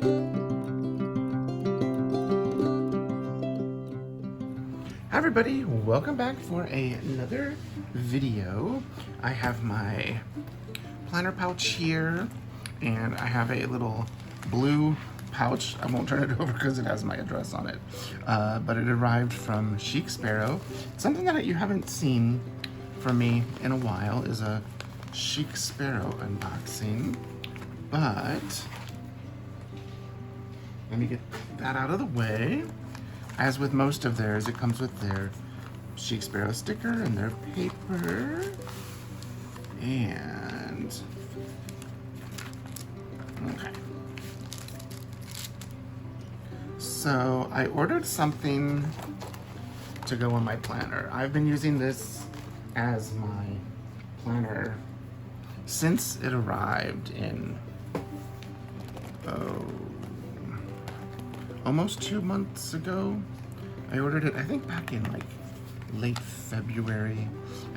Hi everybody, welcome back for another video. I have my planner pouch here, and I have a little blue pouch. I won't turn it over because it has my address on it, but it arrived from Chic Sparrow. Something that you haven't seen from me in a while is a Chic Sparrow unboxing, but let me get that out of the way. As with most of theirs, it comes with their Chic Sparrow sticker and their paper. And okay. So I ordered something to go on my planner. I've been using this as my planner since it arrived in almost 2 months ago. I ordered it, I think back in like late February,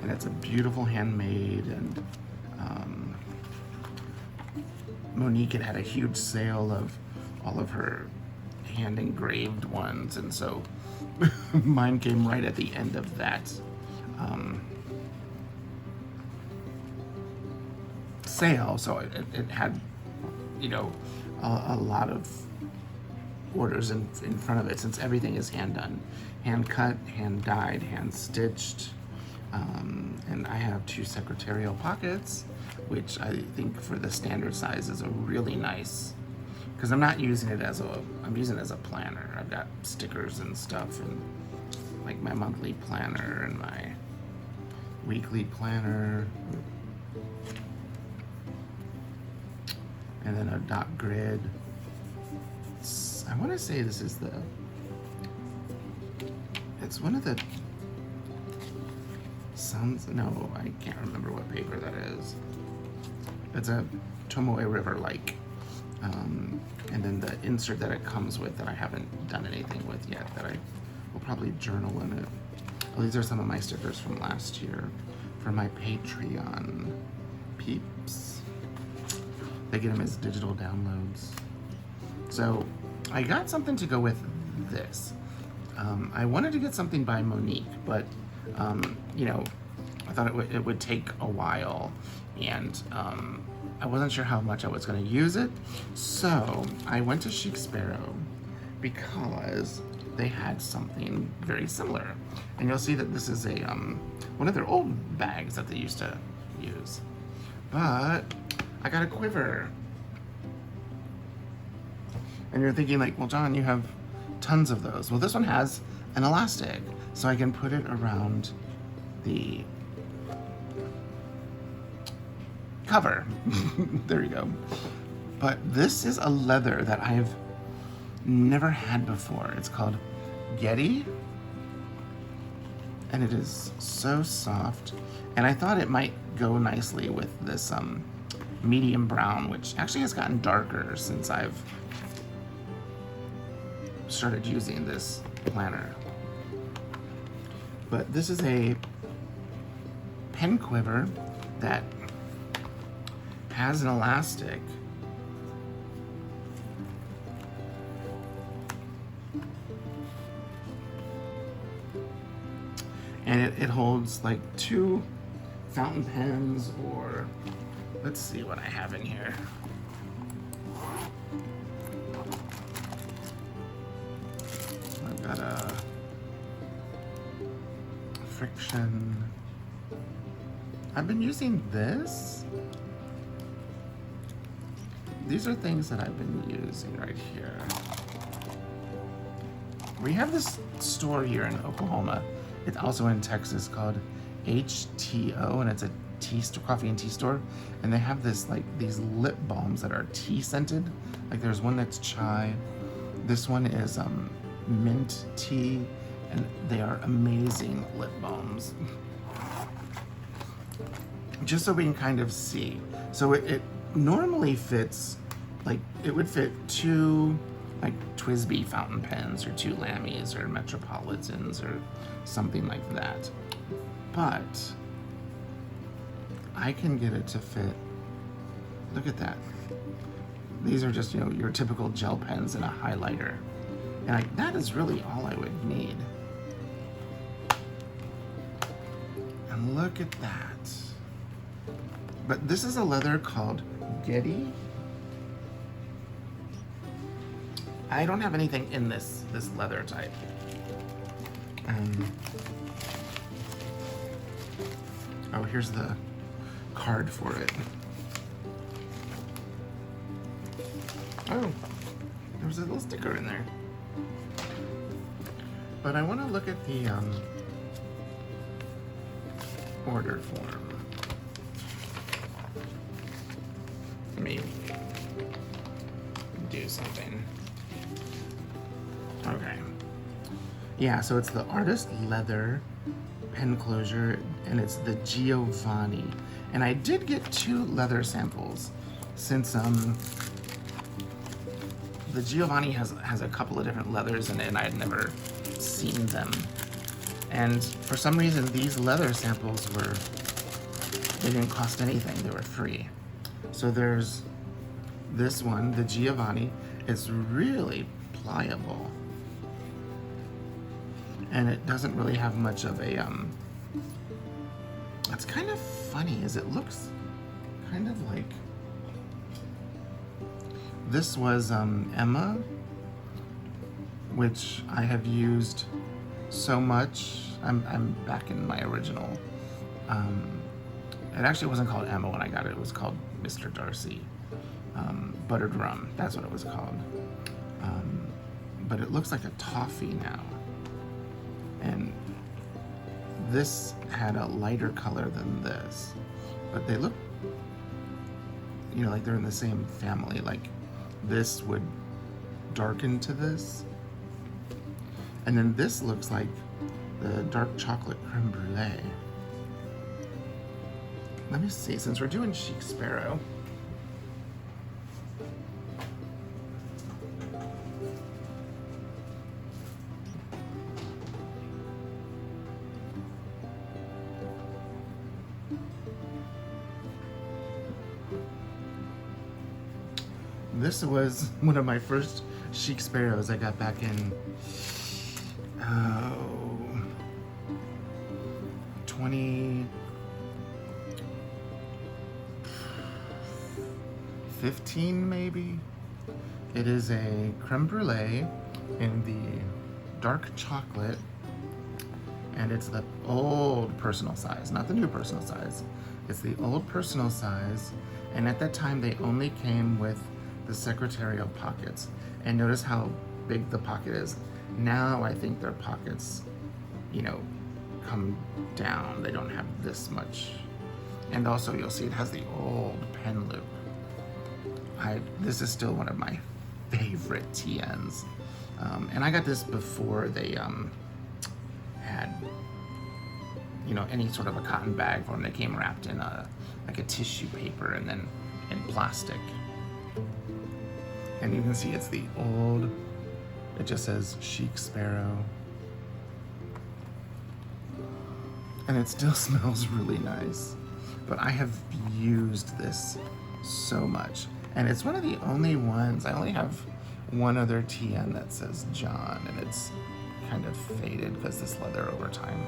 and it's a beautiful handmade, and Monique had a huge sale of all of her hand engraved ones, and so mine came right at the end of that sale, so it had, you know, a lot of orders in front of it, since everything is hand done, hand cut, hand dyed, hand stitched, and I have 2 secretarial pockets, which I think for the standard size is a really nice, because I'm not using it as I'm using it as a planner. I've got stickers and stuff, and like my monthly planner and my weekly planner, and then a dot grid. I want to say this is it's one of the no, I can't remember what paper that is. It's a Tomoe River-like. And then the insert that it comes with that I haven't done anything with yet, that I will probably journal in it. Oh, these are some of my stickers from last year for my Patreon peeps. They get them as digital downloads. So I got something to go with this. I wanted to get something by Monique, but you know, I thought it would take a while, and I wasn't sure how much I was going to use it. So I went to Chic Sparrow because they had something very similar, and you'll see that this is a one of their old bags that they used to use. But I got a quiver. And you're thinking like, well, John, you have tons of those. Well, this one has an elastic, so I can put it around the cover. There you go. But this is a leather that I've never had before. It's called Getty, and it is so soft. And I thought it might go nicely with this medium brown, which actually has gotten darker since I've started using this planner. But this is a pen quiver that has an elastic, and it holds like 2 fountain pens, or let's see what I have in here. Got a friction. I've been using this. These are things that I've been using right here. We have this store here in Oklahoma. It's also in Texas, called HTO, and it's a coffee and tea store. And they have this, like, these lip balms that are tea scented. Like, there's one that's chai. This one is mint tea, and they are amazing lip balms. Just so we can kind of see. So it normally fits, like, it would fit 2 like TWSBI fountain pens, or 2 Lammies or Metropolitans or something like that. But I can get it to fit, look at that. These are just, you know, your typical gel pens and a highlighter. And that is really all I would need. And look at that. But this is a leather called Getty. I don't have anything in this leather type. Oh, here's the card for it. Oh, there was a little sticker in there. But I want to look at the order form. Let me do something. Okay. Yeah, so it's the artist leather pen closure, and it's the Giovani. And I did get 2 leather samples, since the Giovani has a couple of different leathers in it, and I had never seen them. And for some reason, these leather samples they didn't cost anything, they were free. So there's this one, the Giovani. It's really pliable. And it doesn't really have much of a, it's kind of funny, as it looks kind of like, this was Emma, which I have used so much. I'm back in my original. It actually wasn't called Emma when I got it. It was called Mr. Darcy. Buttered Rum, that's what it was called. But it looks like a toffee now. And this had a lighter color than this. But they look, you know, like they're in the same family. Like this would darken to this. And then this looks like the dark chocolate creme brulee. Let me see, since we're doing Chic Sparrow. This was one of my first Chic Sparrows I got back in 2015 maybe. It is a creme brulee in the dark chocolate, and it's the old personal size, not the new personal size. It's the old personal size, and at that time they only came with the secretarial pockets. And notice how big the pocket is. Now I think their pockets, you know, come down. They don't have this much. And also you'll see it has the old pen loop. This is still one of my favorite TNs. And I got this before they had, you know, any sort of a cotton bag for them. They came wrapped in like a tissue paper and then in plastic. And you can see it's the old, it just says Chic Sparrow. And it still smells really nice. But I have used this so much. And it's one of the only ones, I only have one other TN that says John, and it's kind of faded because this leather over time,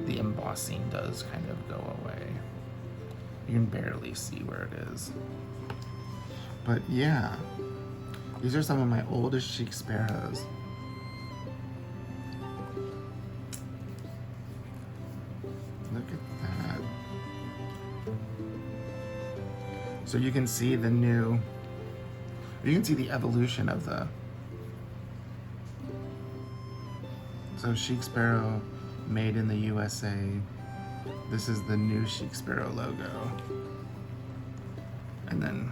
the embossing does kind of go away. You can barely see where it is. But yeah, these are some of my oldest Chic Sparrows. Look at that. So you can see the new, you can see the evolution of the, so Chic Sparrow made in the USA. This is the new Chic Sparrow logo. And then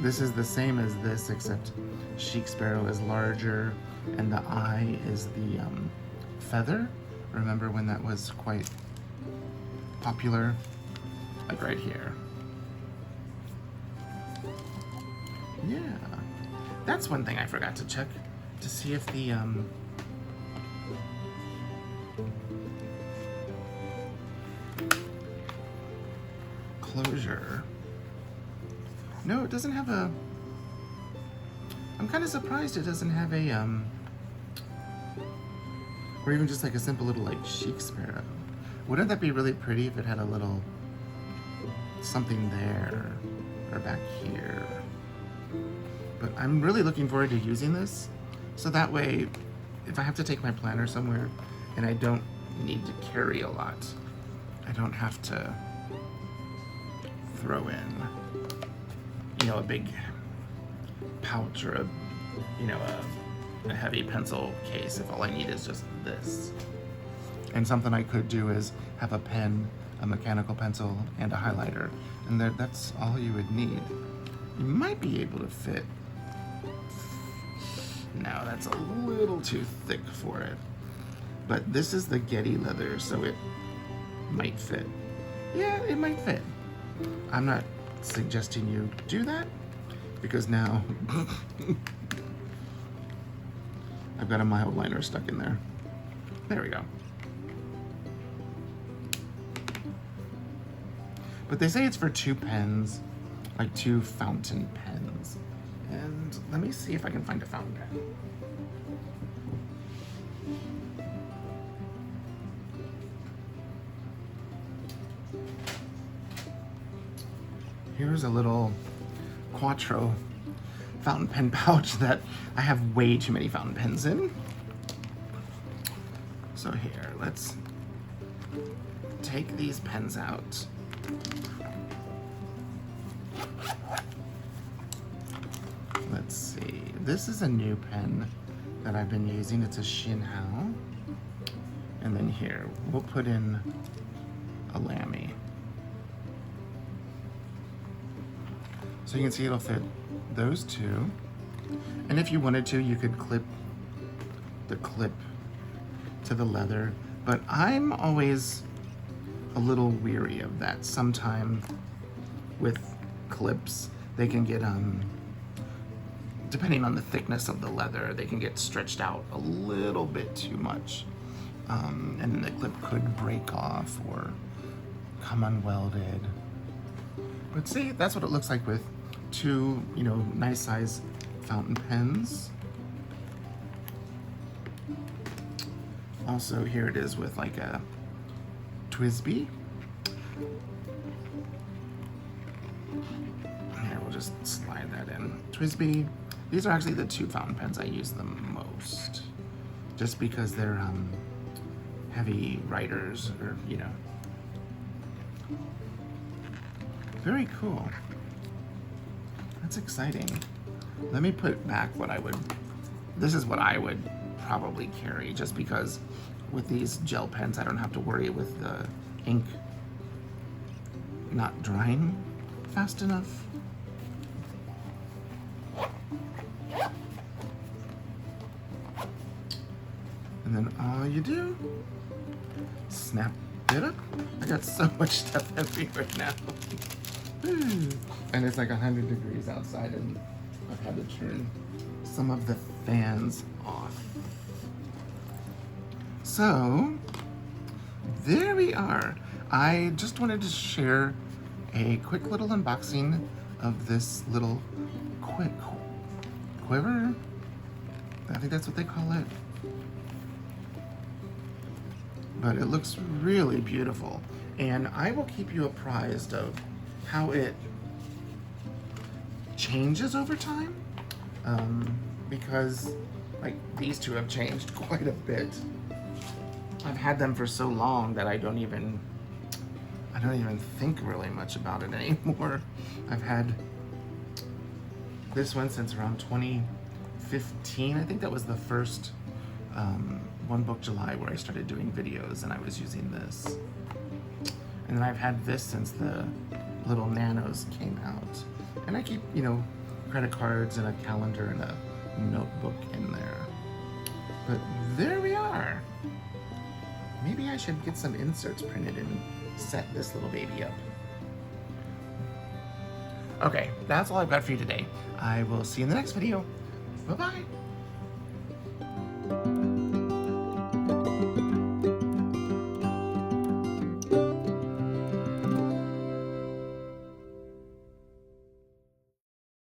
this is the same as this, except Chic Sparrow is larger and the eye is the feather. Remember when that was quite popular? Like right here. Yeah, that's one thing I forgot to check to see if the closure No, it doesn't have a... I'm kind of surprised it doesn't have a, or even just like a simple little like Chic Sparrow. Wouldn't that be really pretty if it had a little something there or back here? But I'm really looking forward to using this. So that way, if I have to take my planner somewhere and I don't need to carry a lot, I don't have to throw in, you know, a big pouch or a heavy pencil case if all I need is just this. And something I could do is have a pen, a mechanical pencil, and a highlighter. And that's all you would need. You might be able to fit. No, that's a little too thick for it. But this is the Getty leather, so it might fit. Yeah, it might fit. I'm not suggesting you do that, because now I've got a mild liner stuck in there. There we go. But they say it's for 2 pens, like 2 fountain pens. And let me see if I can find a fountain pen. Here's a little Quattro fountain pen pouch that I have way too many fountain pens in. So here, let's take these pens out. Let's see, this is a new pen that I've been using. It's a Shinhao. And then here, we'll put in a Lamy. So you can see it'll fit those 2. And if you wanted to, you could clip the clip to the leather. But I'm always a little weary of that. Sometimes with clips, they can get, depending on the thickness of the leather, they can get stretched out a little bit too much. And then the clip could break off or come unwelded. But see, that's what it looks like with 2, nice size fountain pens. Also, here it is with like a Twisby. Here, we'll just slide that in. Twisby, these are actually the 2 fountain pens I use the most. Just because they're heavy writers, or, Very cool. That's exciting. Let me put back what I would, this is what I would probably carry, just because with these gel pens I don't have to worry with the ink not drying fast enough. And then all you do, snap it up. I got so much stuff everywhere now. And it's like 100 degrees outside, and I've had to turn some of the fans off. So, there we are. I just wanted to share a quick little unboxing of this little quiver. I think that's what they call it. But it looks really beautiful. And I will keep you apprised of how it changes over time. Because like these 2 have changed quite a bit. I've had them for so long that I don't even think really much about it anymore. I've had this one since around 2015. I think that was the first One Book July where I started doing videos, and I was using this. And then I've had this since the little nanos came out. And I keep, credit cards and a calendar and a notebook in there. But there we are. Maybe I should get some inserts printed and set this little baby up. Okay, that's all I've got for you today. I will see you in the next video. Bye-bye.